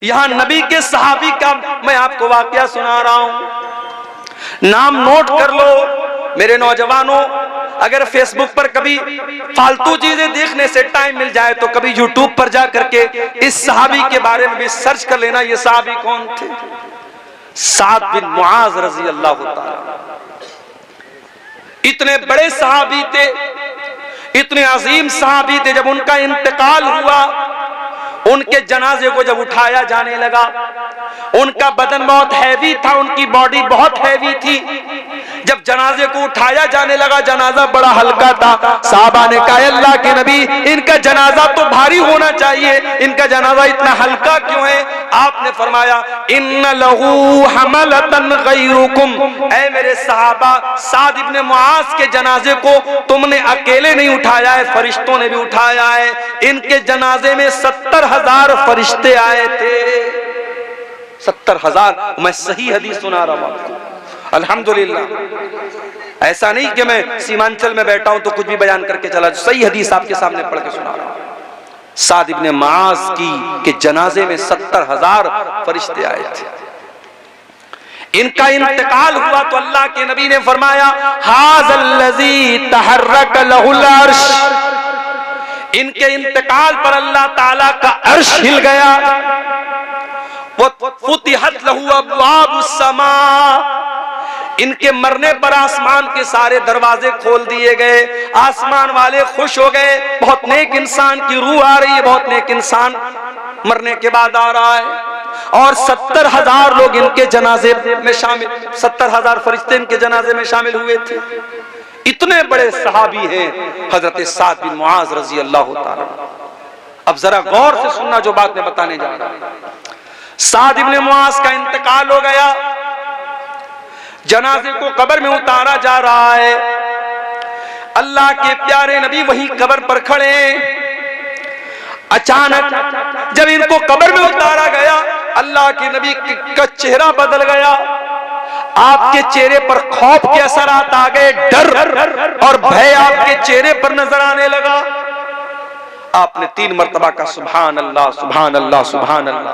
यहां नबी के सहाबी का मैं आपको वाकया सुना रहा हूं, नाम नोट कर लो मेरे नौजवानों। अगर फेसबुक पर कभी फालतू चीजें देखने से टाइम मिल जाए तो कभी यूट्यूब पर जा करके इस सहाबी के बारे में भी सर्च कर लेना। ये सहाबी कौन थे? साद बिन मुआज रजी अल्लाह ताला। इतने बड़े सहाबी थे, इतने अजीम सहाबी थे। जब उनका इंतकाल हुआ, उनके जनाजे को जब उठाया जाने लगा, उनका बदन बहुत हैवी था, उनकी बॉडी बहुत हैवी थी। जब जनाजे को उठाया जाने लगा, जनाजा बड़ा हल्का था। साहबा ने कहा, अल्लाह के नबी, इनका जनाजा तो भारी होना चाहिए, इनका जनाजा इतना हल्का क्यों है? आपने फरमाया, इन्ना लहू हमलतन गैरुकुम, ऐ मेरे सहाबा, साद इब्ने मुआज के जनाजे को तुमने अकेले नहीं उठाया है, फरिश्तों ने भी उठाया है। इनके जनाजे में 70,000 फरिश्ते आए थे। 70,000। मैं सही हदीस सुना रहा हूं आपको, अल्हम्दुलिल्लाह। ऐसा नहीं कि मैं सीमांचल में बैठा हूं तो कुछ भी बयान करके चला, सही हदीस आपके सामने पढ़ के सुना रहा हूं। साद इब्ने मुआज के जनाजे में 70,000 फरिश्ते आए थे। इनका इंतकाल हुआ तो अल्लाह के नबी ने फरमाया, हाज़ल्लज़ी तहर्रक लहुल अर्श, इनके इंतकाल पर अल्लाह ताला का अर्श हिल गया। फुतिहत लहू अब्वाबुस समा, इनके मरने पर आसमान के सारे दरवाजे खोल दिए गए। आसमान वाले खुश हो गए, बहुत नेक इंसान की रूह आ रही है, बहुत नेक इंसान मरने के बाद आ रहा है। और 70,000 लोग इनके जनाजे में शामिल, 70,000 फरिश्ते इनके जनाजे में शामिल हुए थे। इतने बड़े सहाबी हैं हजरत साद बिन मुआज रजी अल्लाह ताला। अब जरा गौर से सुनना जो बात मैं बताने जा रहा हूं। साद इब्ने मुआज का इंतकाल हो गया, जनाजे को कब्र में उतारा जा रहा है। अल्लाह के प्यारे नबी वहीं कब्र पर खड़े। अचानक जब इनको कब्र में उतारा गया, अल्लाह के नबी का चेहरा बदल गया। आपके चेहरे पर खौफ के असरात आ गए, डर और भय आपके चेहरे पर नजर आने लगा। आपने 3 मरतबा का सुभान अल्लाह सुभान अल्लाह सुभान अल्लाह,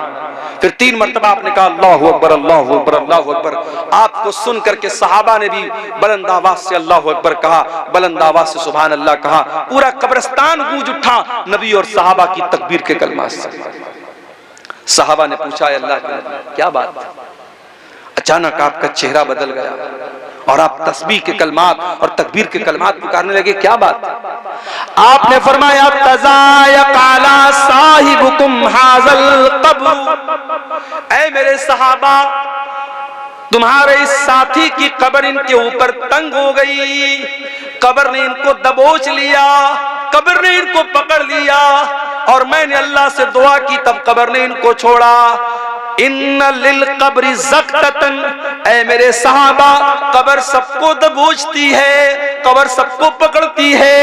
फिर 3 मरतबा आपने कहा अल्लाहु अकबर अल्लाहु अकबर अल्लाहु अकबर। आपको सुन करके सहाबा ने भी बुलंद आवाज से अल्लाहु अकबर कहा, बुलंद आवाज से सुभान अल्लाह कहा। पूरा कब्रिस्तान गूंज उठा नबी और सहाबा की तकबीर के कलमात से। सहाबा ने पूछा, अल्लाह के नबी क्या बात? अचानक आपका चेहरा बदल गया और आप तस्बीह के कलमात और तकबीर के कलमात पुकारने लगे, क्या बात? आपने फरमाया, तज़ायक़ अला साहिबुकुम हाज़ल क़ब्र, ऐ मेरे सहाबा, तुम्हारे इस साथी की कब्र इनके ऊपर तंग हो गई। कब्र ने इनको दबोच लिया, कब्र ने इनको पकड़ लिया और मैंने अल्लाह से दुआ की, तब कब्र ने इनको छोड़ा। इन्ना लिल कब्रि ज़क़तन, ऐ मेरे सहाबा, कब्र सबको दबोचती है, कब्र सबको पकड़ती है।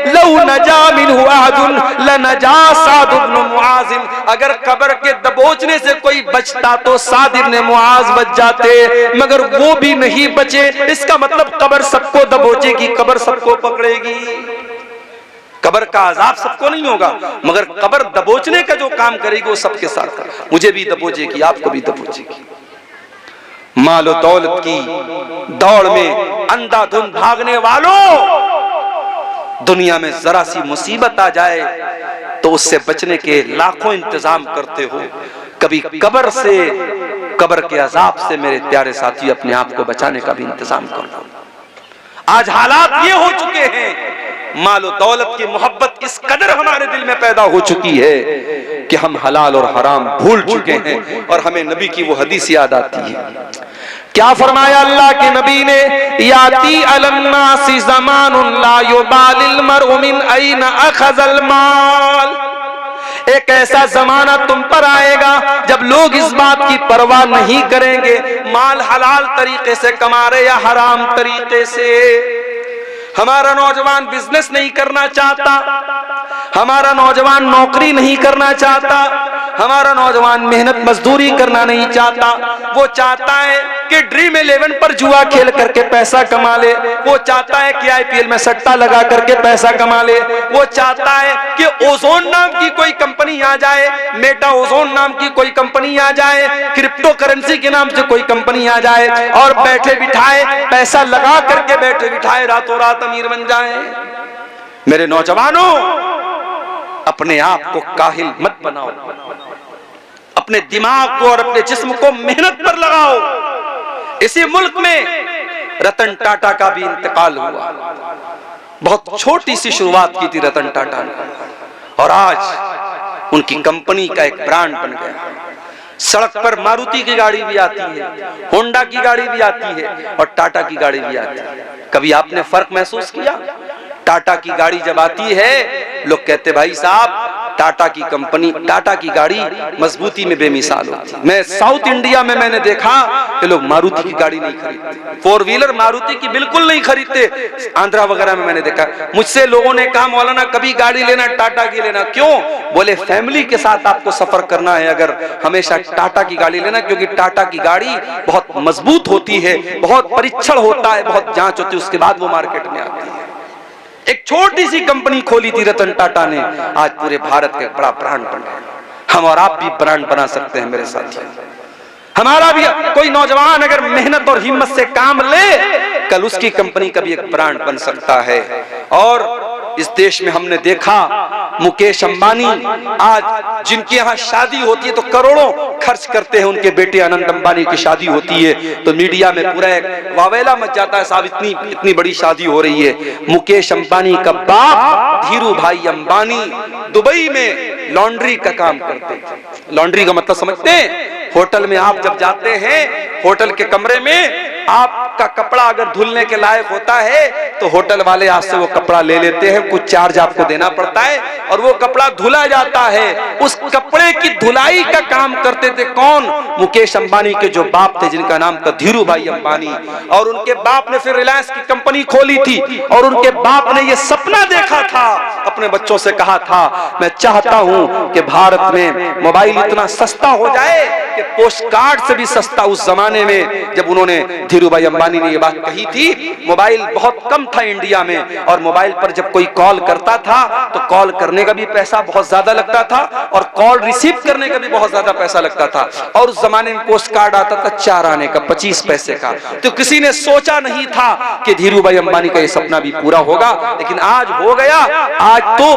लौ नजा मिन्हु अहदुन लनजा साद इब्न मुआज़, अगर कब्र के दबोचने से कोई बचता तो साद इब्न मुआज़ बच जाते, मगर वो भी नहीं बचे। इसका मतलब कब्र सबको दबोचेगी, कब्र सबको पकड़ेगी। कब्र का अजाब सबको नहीं होगा, मगर कब्र दबोचने का जो काम करेगी वो सबके साथ। मुझे भी दबोचेगी, आपको भी दबोचेगी। मालो दौलत की दौड़ में अंधाधुंध भागने वालों, दुनिया में जरा सी मुसीबत आ जाए तो उससे बचने के लाखों इंतजाम करते हो। कभी कब्र से, कब्र के अजाब से मेरे प्यारे साथी अपने आप को बचाने का भी इंतजाम करो। आज हालात ये हो चुके हैं, मालो दौलत की मोहब्बत इस कदर हमारे दिल में पैदा हो चुकी है कि हम हलाल और हराम भूल चुके हैं और हमें नबी की वो हदीस याद आती है। क्या फरमाया अल्लाह के नबी ने, याती अलन्नासी ज़मानुन ला युबालिल मरउ मिन ऐन अखज़ल माल, एक ऐसा जमाना तुम पर आएगा जब लोग इस बात की परवाह नहीं करेंगे माल हलाल तरीके से कमा रहे या हराम तरीके से। हमारा नौजवान बिजनेस नहीं करना चाहता, हमारा नौजवान नौकरी नहीं करना चाहता, हमारा नौजवान मेहनत मजदूरी करना नहीं चाहता। वो चाहता है कि ड्रीम 11 पर जुआ खेल करके पैसा कमा ले, वो चाहता है कि IPL में सट्टा लगा करके पैसा कमा ले, वो चाहता है कि ओजोन नाम की कोई कंपनी आ जाए, मेटा ओजोन नाम की कोई कंपनी आ जाए, क्रिप्टो करेंसी के नाम से कोई कंपनी आ जाए और बैठे बिठाए पैसा लगा करके बैठे बिठाए रातों रात अमीर बन जाए। मेरे नौजवानों, अपने आप को काहिल मत बनाओ, अपने दिमाग को और अपने जिस्म को मेहनत पर लगाओ। इसी मुल्क में रतन टाटा का भी इंतकाल हुआ। बहुत छोटी सी शुरुआत की थी रतन टाटा ने, और आज उनकी कंपनी का एक ब्रांड बन गया। सड़क पर मारुति की गाड़ी भी आती है, होंडा की गाड़ी भी आती है और टाटा की गाड़ी भी आती है। कभी आपने फर्क महसूस किया? टाटा की गाड़ी जब आती है, लोग कहते भाई साहब टाटा की कंपनी, टाटा की गाड़ी मजबूती में बेमिसाल होती है। मैं साउथ इंडिया में मैंने देखा कि लोग मारुति की गाड़ी नहीं खरीदते, 4 व्हीलर मारुति की बिल्कुल नहीं खरीदते। आंध्रा वगैरह में मैंने देखा। मुझसे लोगों ने कहा मौलाना कभी गाड़ी लेना टाटा की लेना। क्यों? बोले फैमिली के साथ आपको सफर करना है अगर हमेशा टाटा की गाड़ी लेना, क्योंकि टाटा की गाड़ी बहुत मजबूत होती है, बहुत परीक्षण होता है, बहुत जांच होती है, उसके बाद वो मार्केट में आती है। एक छोटी सी कंपनी खोली थी रतन टाटा ने, आज पूरे भारत का एक बड़ा ब्रांड बन गया। हम और आप भी ब्रांड बना सकते हैं मेरे साथियों। हमारा भी कोई नौजवान अगर मेहनत और हिम्मत से काम ले, कल उसकी कंपनी का भी एक ब्रांड बन सकता है। और इस देश में हमने देखा मुकेश अंबानी, आज जिनके यहाँ शादी होती है तो करोड़ों खर्च करते हैं, उनके बेटे अनंत अंबानी की शादी होती है तो मीडिया में पूरा एक वावेला मच जाता है, साहब इतनी बड़ी शादी हो रही है। मुकेश अंबानी का बाप धीरू भाई अंबानी दुबई में लॉन्ड्री का काम करते थे। लॉन्ड्री का मतलब समझते हैं? होटल में आप जब जाते हैं, होटल के कमरे में आपका कपड़ा अगर धुलने के लायक होता है तो होटल वाले आपसे वो कपड़ा ले लेते हैं, कुछ चार्ज आपको देना पड़ता है और वो कपड़ा धुला जाता है। उस कपड़े की धुलाई का काम करते थे कौन? मुकेश अंबानी के जो बाप थे, जिनका नाम था धीरू भाई अंबानी। और उनके बाप ने फिर रिलायंस की कंपनी खोली थी और उनके बाप ने ये सपना देखा था, अपने बच्चों से कहा था मैं चाहता हूं कि भारत में मोबाइल इतना सस्ता हो जाए कि पोस्ट कार्ड से भी सस्ता। उस जमाने में जब उन्होंने धीरू भाई अंबानी ने ये बात कही थी, मोबाइल बहुत कम था इंडिया में और मोबाइल पर जब कोई कॉल करता था तो कॉल करने का भी पैसा बहुत ज्यादा लगता था और कॉल रिसीव करने का भी बहुत ज्यादा पैसा लगता था। और उस जमाने में पोस्ट कार्ड आता था 4 आने का, 25 पैसे का। तो किसी ने सोचा नहीं था कि धीरू भाई अंबानी का ये सपना भी पूरा होगा, लेकिन आज हो गया। आज तो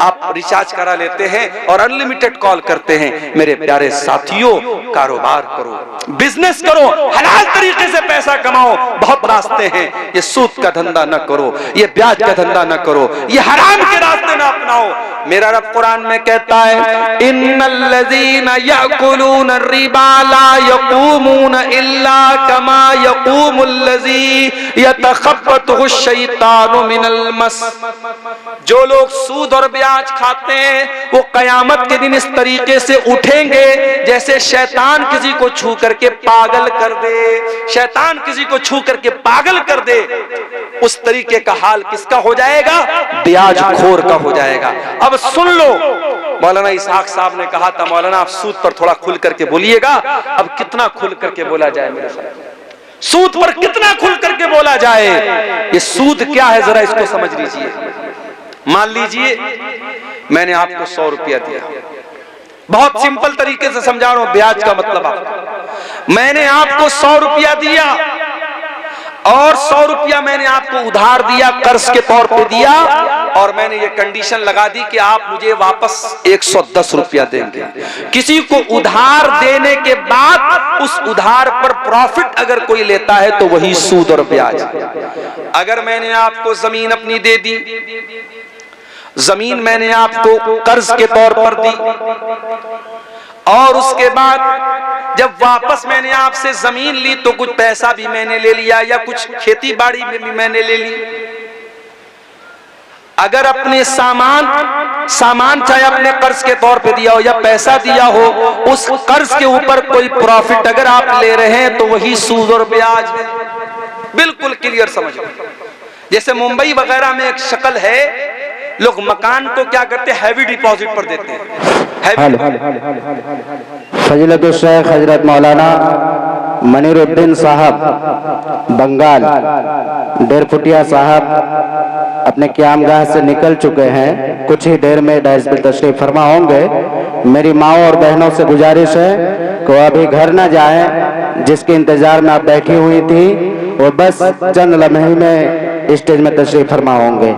आप रिचार्ज करा लेते हैं और अनलिमिटेड कॉल करते हैं। मेरे प्यारे साथियों, कारोबार करो, बिजनेस करो, हलाल तरीके से पैसा कमाओ। बहुत रास्ते हैं, ये सूद का धंधा न करो, ये ब्याज का धंधा न करो, ये हराम के रास्ते न अपनाओ। मेरा रब कुरान में कहता है इन्नल्लज़ीना यअकुलून रिबा ला यक़ूमून इल्ला कमा यक़ूमुल्लज़ी यतखब्बतहु शैतानु मिनल मस। जो लोग सूद और ब्याज खाते हैं वो कयामत के दिन इस तरीके से उठेंगे जैसे शैतान किसी को छू करके पागल कर दे। शैतान किसी को छू करके पागल कर दे, उस तरीके का हाल किसका हो जाएगा? ब्याज खोर का हो जाएगा। अब सुन लो, मौलाना इसहाक साहब ने कहा था मौलाना आप सूद पर थोड़ा खुल करके बोलिएगा। अब कितना खुल करके बोला जाए मेरे साथ? सूद पर कितना खुल करके बोला जाए? ये सूद क्या है जरा इसको समझ लीजिए। मान लीजिए मैंने आपको 100 रुपया दिया, बहुत सिंपल तरीके से समझा रहा हूं ब्याज का मतलब आपको। मैंने आपको 100 रुपया दिया और 100 रुपया मैंने आपको उधार दिया, कर्ज के तौर पे दिया, और मैंने ये कंडीशन लगा दी कि आप मुझे वापस 110 रुपया देंगे। किसी को उधार देने के बाद उस उधार पर प्रॉफिट अगर कोई लेता है तो वही सूद और ब्याज। अगर मैंने आपको जमीन अपनी दे दी, जमीन मैंने आपको कर्ज के तौर पर दी और उसके बाद जब वापस मैंने आपसे जमीन ली तो कुछ पैसा भी मैंने ले लिया या कुछ खेती बाड़ी में भी मैंने ले ली। अगर अपने सामान चाहे अपने कर्ज के तौर पे दिया हो या पैसा दिया हो, उस कर्ज के ऊपर कोई प्रॉफिट अगर आप ले रहे हैं तो वही सूद और ब्याज है। बिल्कुल क्लियर समझो। जैसे मुंबई वगैरह में एक शक्ल है, लोग मकान को क्या करते हैं, हैवी डिपॉजिट पर देते हैं। फजीलतुल शेख हजरत मौलाना मनीरुद्दीन साहब बंगाल डेरफुटिया साहब अपने क़यामगाह से निकल चुके हैं, कुछ ही देर में डाइस पर तशरीफ फरमा होंगे। मेरी माओ और बहनों से गुजारिश है कि अभी घर न जाएं, जिसके इंतजार में आप बैठी हुई थी वो बस चंद लम्हे में स्टेज में तशरीफ फरमा होंगे।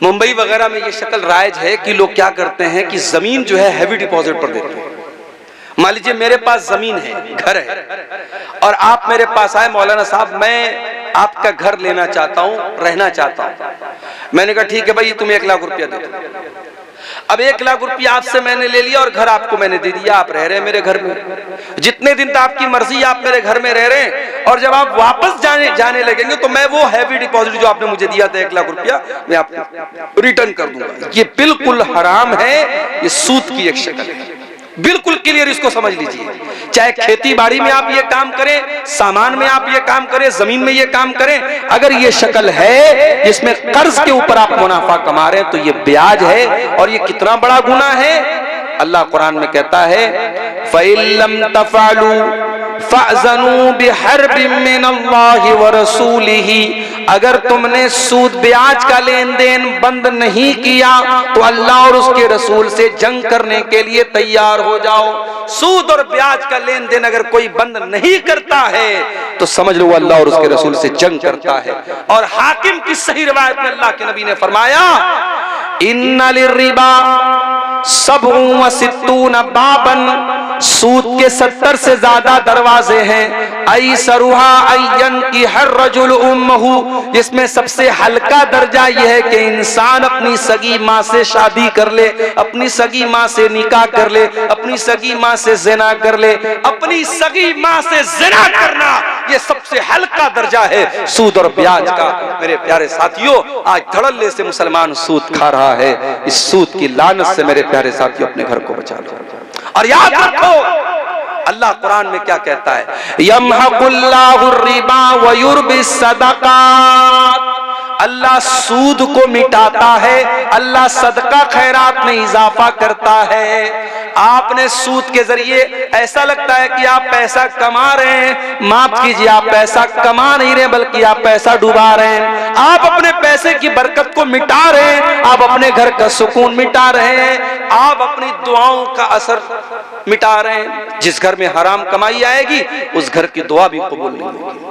मुंबई वगैरह में ये शक्ल राइज है कि लोग क्या करते हैं कि जमीन जो है हैवी डिपॉजिट पर देते हैं। मान लीजिए मेरे पास जमीन है, घर है, और आप मेरे पास आए, मौलाना साहब मैं आपका घर लेना चाहता हूं, रहना चाहता हूं। मैंने कहा ठीक है भाई, तुम 1 लाख रुपया दे दो। अब 1 लाख रुपया आपसे मैंने ले लिया और घर आपको मैंने दे दिया, आप रह रहे हैं मेरे घर में, जितने दिन तक आपकी मर्जी आप मेरे घर में रह रहे हैं, और जब आप वापस जाने लगेंगे तो मैं वो हैवी डिपॉजिट जो आपने मुझे दिया था 1 लाख रुपया, मैं आपको रिटर्न कर दूंगा। ये बिल्कुल हराम है, ये सूद की एक शक्ल है, बिल्कुल क्लियर इसको समझ लीजिए। चाहे खेती बाड़ी में आप ये काम करें, सामान में आप ये काम करें, जमीन में ये काम करें, अगर ये शक्ल है जिसमें कर्ज के ऊपर आप मुनाफा कमा रहे हैं तो ये ब्याज है, और ये कितना बड़ा गुनाह है। अल्लाह कुरान में कहता है फ़इल्लम तफ़अलू फ़अज़नू बिहर्बिम मिनल्लाहि व रसूलिही, अगर तुमने सूद ब्याज का लेन देन बंद नहीं किया तो अल्लाह और उसके रसूल से जंग करने के लिए तैयार हो जाओ। सूद और ब्याज का लेन देन अगर कोई बंद नहीं करता है तो समझ लो अल्लाह और उसके रसूल से जंग करता है। और हाकिम की सही रिवायत में अल्लाह के नबी ने फरमाया इन्ना लिर्रिबा सबउ व सित्तून बाबन, सूद के 70 से ज्यादा दरवाजे हैं। आई सरुहा अय्यन की हर रजुल उम्महु, जिसमें सबसे हल्का दर्जा यह है कि इंसान अपनी सगी माँ से शादी कर ले, अपनी सगी माँ से निकाह कर ले, अपनी सगी माँ से ज़िना कर ले। अपनी सगी माँ से ज़िना करना ये सबसे हल्का दर्जा है सूद और ब्याज का। मेरे प्यारे साथियों, आज धड़ल्ले से मुसलमान सूद खा रहा है। इस सूद की लानत से मेरे प्यारे साथियों अपने घर को बचा लो। और याद रखो अल्लाह कुरान में क्या कहता है, यमहकुल्लाहु रिबा व युर्बिस सदकात, अल्लाह सूद को मिटाता है, अल्लाह सदका खैरात में इजाफा करता है। आपने सूद के जरिए ऐसा लगता है कि आप पैसा कमा रहे हैं, माफ कीजिए आप पैसा कमा नहीं रहे बल्कि आप पैसा डुबा रहे हैं। आप अपने पैसे की बरकत को मिटा रहे हैं, आप अपने घर का सुकून मिटा रहे हैं, आप अपनी दुआओं का असर मिटा रहे हैं। जिस घर में हराम कमाई आएगी उस घर की दुआ भी कबूल नहीं होगी।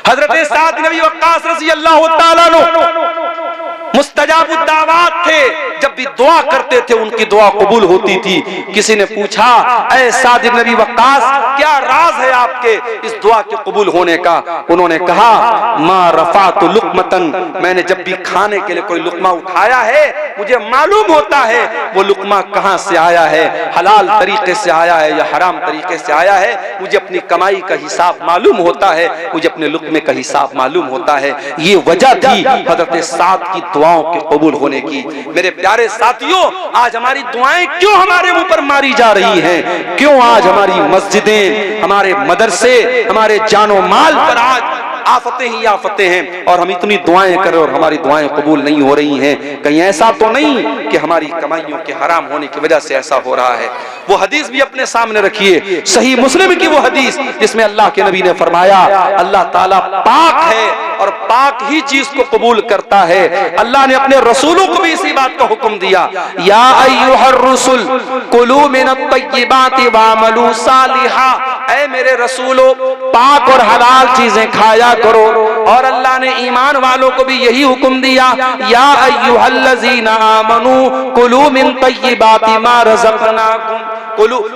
हजरत साद नबी वक्कास रज़ी अल्लाह तआला अन्हु मुस्तजाबुद दावात थे, जब भी दुआ करते थे उनकी दुआ कबूल होती थी। किसी ने पूछा ऐ साद नबी वक्कास क्या राज है आपके इस दुआ के कबूल होने का? उन्होंने कहा मा रफ़अतु लुक़मतन, मैंने जब भी खाने के लिए कोई लुक़मा उठाया है मुझे मालूम होता है वो लुक़मा कहां से आया है, हलाल तरीके से आया है या हराम तरीके से आया है। मुझे अपनी कमाई का हिसाब मालूम होता है, मुझे अपने लुक़मे का हिसाब मालूम होता है। ये वजह थी हजरत साद की दुआओं के कबूल होने की। मेरे प्यारे साथियों, आज हमारी दुआएं क्यों हमारे मुंह पर मारी जा रही हैं? क्यों आज हमारी मस्जिदें, हमारे मदरसे, हमारे जानो माल पर आज आफतें ही आफतें हैं और हम इतनी दुआएं कर रहे और हमारी दुआएं कबूल नहीं हो रही हैं? कहीं ऐसा तो नहीं कि हमारी कमाइयों के हराम होने की वजह से ऐसा हो रहा है? वो हदीस भी अपने सामने रखिए, सही मुस्लिम की वो हदीस जिसमें अल्लाह के नबी ने फरमाया अल्लाह ताला पाक है और पाक ही चीज को कबूल करता है। अल्लाह ने अपने रसूलों को भी इसी बात का हुक्म दिया, या अय्युहर रुसुल कुलू मिनत तय्यिबाति वअमलू सालिहा, ऐ मेरे रसूलों पाक और हलाल चीजें खाया करो। और अल्लाह ने ईमान वालों को भी यही हुक्म दिया, या अय्युहल्लज़ीना आमनू कुलू मिन तय्यिबाति मा रज़क़नाकुम,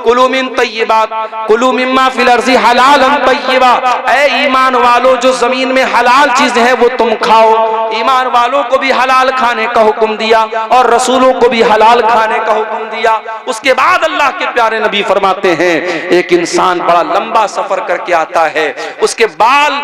कुलू मिन तय्यिबात कुलू मिम्मा फिल अर्ज़ि हलालन तय्यिबा, ऐ ईमान वालों जो जमीन में हलाल चीजें हैं वो तुम खाओ। ईमान वालों को भी हलाल खाने का हुक्म दिया और रसूलों को भी हलाल खाने का हुक्म दिया। उसके बाद अल्लाह के प्यारे नबी फरमाते हैं एक इंसान बड़ा लंबा सफर करके आता है, उसके बाल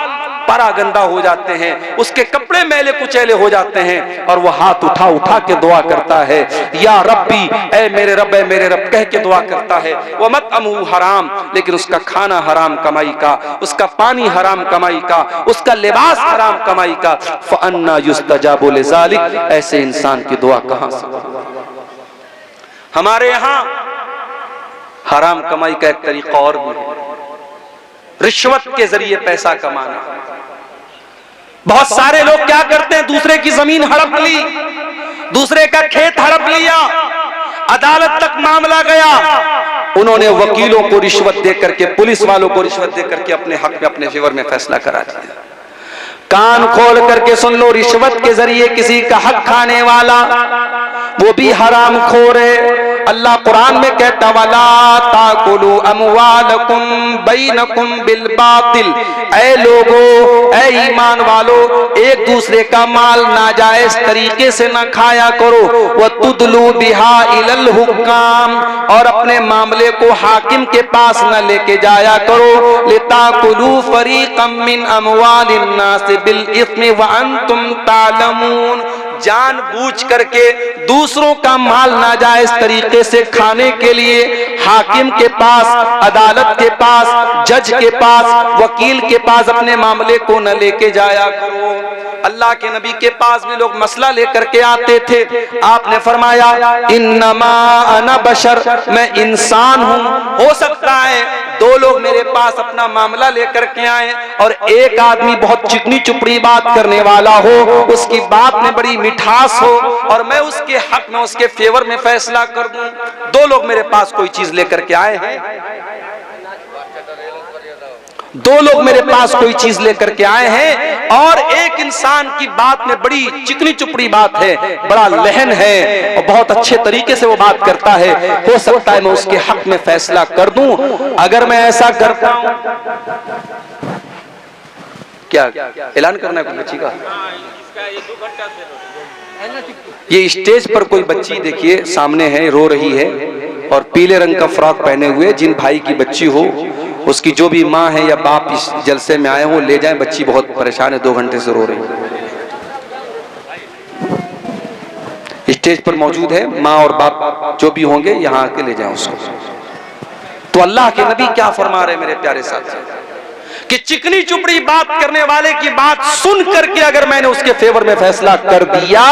परागंदा हो जाते हैं, उसके कपड़े मैले कुचैले हो जाते हैं, और वो हाथ उठा उठा के दुआ करता है, या रब्बी, ऐ मेरे रब, ऐ मेरे रब कह के दुआ करता है। वह मत अमू हराम, लेकिन उसका खाना हराम कमाई का, उसका पानी हराम कमाई का, उसका लिबास हराम कमाई का। फअन्ना युस्तजाबु लिज़ालिक, ऐसे इंसान की दुआ कहां से? हमारे यहां हराम कमाई का एक तरीका और भी है, रिश्वत के जरिए पैसा कमाना। बहुत सारे लोग क्या करते हैं, दूसरे की जमीन हड़प ली, दूसरे का खेत हड़प लिया, अदालत तक मामला गया, उन्होंने वकीलों को रिश्वत देकर के, पुलिस वालों को रिश्वत देकर के अपने हक में, अपने फेवर में फैसला करा दिया। कान खोल करके सुन लो, रिश्वत के जरिए किसी का हक खाने वाला वो भी हराम खोर है। अल्लाह कुरान में कहता, वला ताकुलू अमवालकुम बैनकुम बिल बातिल, ऐ लोगो, ऐ ईमान वालो, एक दूसरे का माल नाजायज तरीके से न खाया करो। व तुदलू बिहा इलल हुक्काम, और अपने मामले को हाकिम के पास न लेके जाया करो। लिताकुलू फरीक़म मिन अमवालिन नास बिल इस्मि व अंतुम तालमून, जानबूझ करके दूसरों का माल नाजायज तरीके से खाने के लिए हाकिम के पास, अदालत के पास, जज के पास, वकील के पास अपने मामले को न लेके जाया करो। अल्लाह के नबी के पास भी लोग मसला लेकर के आते थे, आपने फरमाया, इन्नमा अना बशर, मैं इंसान हूं। हो सकता है दो लोग मेरे पास अपना मामला लेकर के आए और एक आदमी बहुत चिकनी चुपड़ी बात करने वाला हो, उसकी बात में बड़ी मिठास हो, और मैं उसके हक में, उसके फेवर में फैसला कर दूं। दो लोग मेरे पास कोई चीज लेकर के आए हैं, दो लोग मेरे पास कोई चीज लेकर के आए हैं, और एक इंसान की बात में बड़ी चिकनी चुपड़ी बात है, बड़ा लहन है, और बहुत अच्छे तरीके से वो बात करता है। हो सकता है मैं उसके हक में फैसला कर दूं। अगर मैं ऐसा करता हूं, क्या ऐलान करना है कोई बच्ची का? ये स्टेज पर कोई बच्ची देखिए सामने है, रो रही है, और पीले रंग का फ्रॉक पहने हुए, जिन भाई की बच्ची हो, उसकी जो भी माँ है या बाप इस जलसे में आए हो, ले जाएं। बच्ची बहुत परेशान है, 2 घंटे से रो रही है। स्टेज पर मौजूद है, माँ और बाप जो भी होंगे, यहाँ आके ले जाएं उसको। तो अल्लाह के नबी क्या फरमा रहे मेरे प्यारे साथी, कि चिकनी चुपड़ी बात करने वाले की बात सुन करके अगर मैंने उसके फेवर में फैसला कर दिया,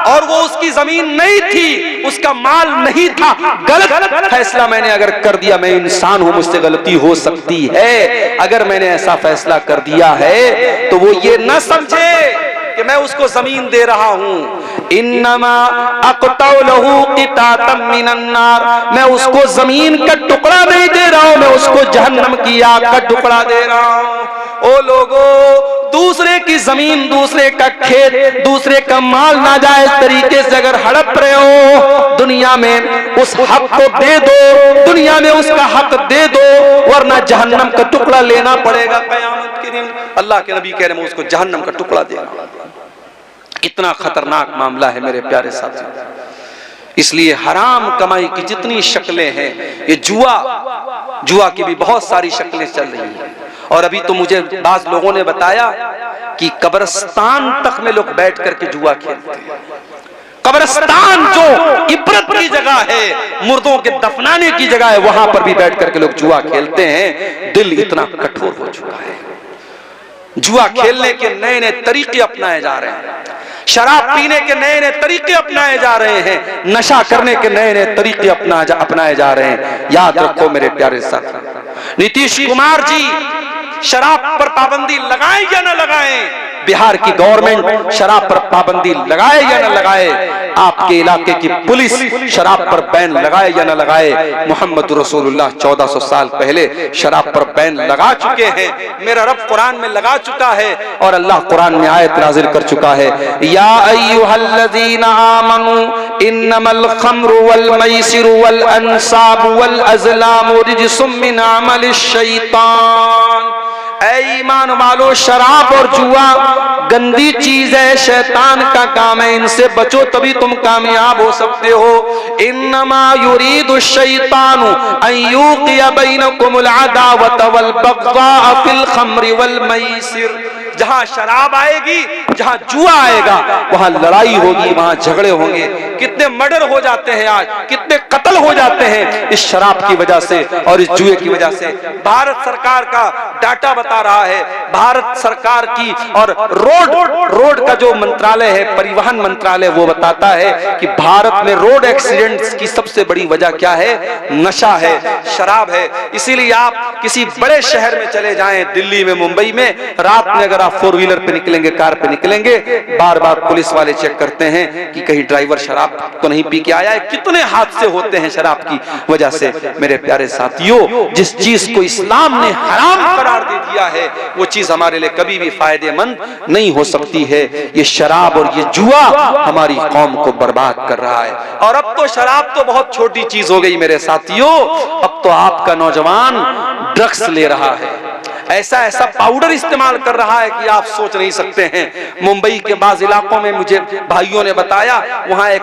और वो उसकी जमीन नहीं थी, उसका माल नहीं था, गलत फैसला मैंने अगर कर दिया, मैं इंसान हूं, मुझसे गलती हो सकती है, अगर मैंने ऐसा फैसला कर दिया है, तो वो ये न समझे कि मैं उसको जमीन दे रहा हूं। इन्नमा अक़तउ लहू क़ितातम मिनन नार, मैं उसको जमीन का टुकड़ा नहीं दे रहा हूं, मैं उसको जहन्नम की आग का टुकड़ा दे रहा हूं। ओ लोगो, दूसरे की जमीन, दूसरे का खेत, दूसरे का माल नाजायज तरीके से अगर हड़प रहे हो, दुनिया में उस हक को दे दो, दुनिया में उसका हक दे दो, वरना जहन्नम का टुकड़ा लेना पड़ेगा क़यामत के दिन। अल्लाह के नबी कह रहे हैं, उसको जहन्नम का टुकड़ा देना। इतना खतरनाक मामला है मेरे प्यारे साथी। इसलिए हराम कमाई की जितनी शक्लें हैं, ये जुआ की भी बहुत सारी शक्लें चल रही हैं। और अभी तो मुझे बाज लोगों ने बताया कि कब्रिस्तान तक में लोग बैठ करके जुआ खेलते हैं। कब्रिस्तान जो इबरत की जगह है, मुर्दों के दफनाने की जगह है, वहां पर भी बैठ करके लोग जुआ खेलते हैं। दिल इतना कठोर हो चुका है, जुआ खेलने के नए नए तरीके अपनाए जा रहे हैं, शराब पीने के नए नए तरीके अपनाए जा रहे हैं, नशा करने के नए नए तरीके अपनाए जा रहे हैं। याद रखो मेरे प्यारे साथी, नीतीश कुमार जी शराब पर पाबंदी लगाए या न लगाए, बिहार की गवर्नमेंट शराब पर पाबंदी लगाए या न लगाए, आपके इलाके की पुलिस शराब पर बैन लगाए या न लगाए, मोहम्मद रसूलुल्लाह 1400 साल पहले शराब पर बैन लगा चुके हैं। मेरा रब कुरान में लगा चुका है, और अल्लाह कुरान में आयत नाजिल कर चुका है, या अय्युहल्लज़ीना आमनू इन्नमल खम्रु वल मैसिरु वल अंसाबु वल अज़लामु रिज्सुम मिन अमलिश शैतान। ऐ ईमान वालो, शराब और जुआ गंदी चीज है, शैतान का काम है, इनसे बचो तभी तुम कामयाब हो सकते हो। इन्नमा युरीदु शैतानु अन युक़िया बैनकुमुल अदावत वल बग़ज़ा फिल खम्रि वल मैसिर। जहां शराब आएगी, जहां जुआ आएगा, वहां लड़ाई होगी, वहां झगड़े होंगे। कितने मर्डर हो जाते हैं आज, कितने कत्ल हो जाते हैं इस शराब की वजह से और इस जुए की वजह से। भारत सरकार का डाटा बता रहा है, भारत सरकार की और रोड का जो मंत्रालय है, परिवहन मंत्रालय, वो बताता है कि भारत में रोड एक्सीडेंट्स की सबसे बड़ी वजह क्या है? नशा है, शराब है। इसीलिए आप किसी बड़े शहर में चले जाएं, दिल्ली में, मुंबई में, रात में अगर आप 4 व्हीलर पे निकलेंगे, कार पे निकलेंगे, बार बार पुलिस वाले चेक करते हैं कि कहीं ड्राइवर शराब तो नहीं पी के आया है। कितने हादसे होते हैं शराब की वजह से। मेरे प्यारे साथियों, जिस चीज को इस्लाम ने हराम करार दे दिया है, वो चीज हमारे लिए कभी भी फायदेमंद नहीं हो सकती है। ये शराब और ये जुआ हमारी कौम को बर्बाद कर रहा है। और अब तो शराब तो बहुत छोटी चीज हो गई मेरे साथियों, अब तो आपका नौजवान ड्रग्स ले रहा है, ऐसा ऐसा पाउडर इस्तेमाल कर रहा है कि आप सोच नहीं सकते हैं। मुंबई के बाज़ इलाकों में मुझे भाइयों ने बताया, वहां एक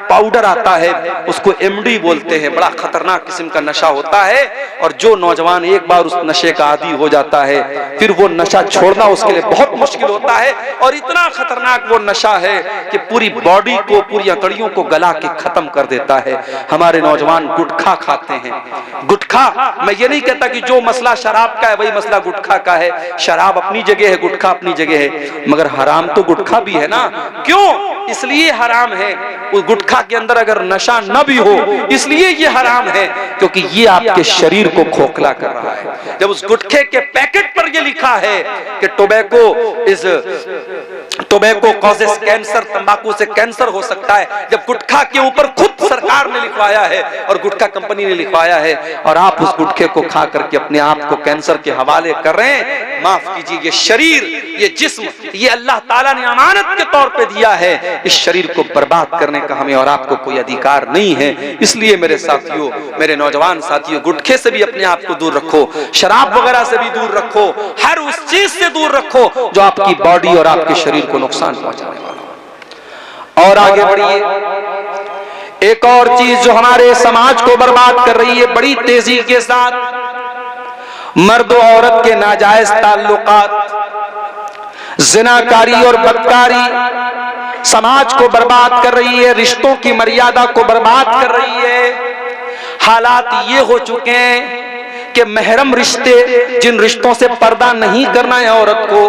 पाउडर आता है, उसको एमडी बोलते हैं, बड़ा खतरनाक किस्म का नशा होता है। और जो नौजवान एक बार उस नशे का आदी हो जाता है, फिर वो नशा छोड़ना उसके लिए बहुत मुश्किल होता है। और इतना खतरनाक वो नशा है कि पूरी बॉडी को, पूरी अकड़ियों को गला के खत्म कर देता है। हमारे नौजवान गुटखा खाते हैं। गुटखा, मैं ये नहीं कहता कि जो मसला शराब का है वही मसला गुटखा का है। शराब अपनी जगह है, गुटखा अपनी जगह है, मगर हराम तो गुटखा भी है ना। क्यों? इसलिए हराम है। उस गुटखा के अंदर अगर नशा न भी हो, इसलिए ये हराम है, क्योंकि ये आपके शरीर को खोखला कर रहा है। जब उस गुटखे के पैकेट पर ये लिखा है कि टोबैको कॉजेस कैंसर, तंबाकू से कैंसर हो सकता है, जब गुटखा के ऊपर खुद सरकार ने लिखवाया है और गुटखा कंपनी ने लिखवाया है, और आप उस गुटखे को खा करके अपने आप को कैंसर के हवाले कर रहे हैं। माफ कीजिए, ये शरीर, ये जिस्म, ये अल्लाह ताला ने अमानत के तौर पे दिया है। इस शरीर को बर्बाद करने का हमें और आपको कोई अधिकार नहीं है। इसलिए मेरे साथियों, मेरे नौजवान साथियों, गुटखे से भी अपने आप को दूर रखो, शराब वगैरह से भी दूर रखो, हर उस चीज से दूर रखो जो आपकी बॉडी और आपके शरीर को नुकसान पहुंचाने वाला। और आगे बढ़िए, एक और चीज जो हमारे समाज को बर्बाद कर रही है बड़ी तेजी के साथ, मर्द और औरत के नाजायज ताल्लुकात, जिनाकारी और बदकारी समाज को बर्बाद कर रही है, रिश्तों की मर्यादा को बर्बाद कर रही है। हालात ये हो चुके हैं कि महरम रिश्ते, जिन रिश्तों से पर्दा नहीं करना है औरत को,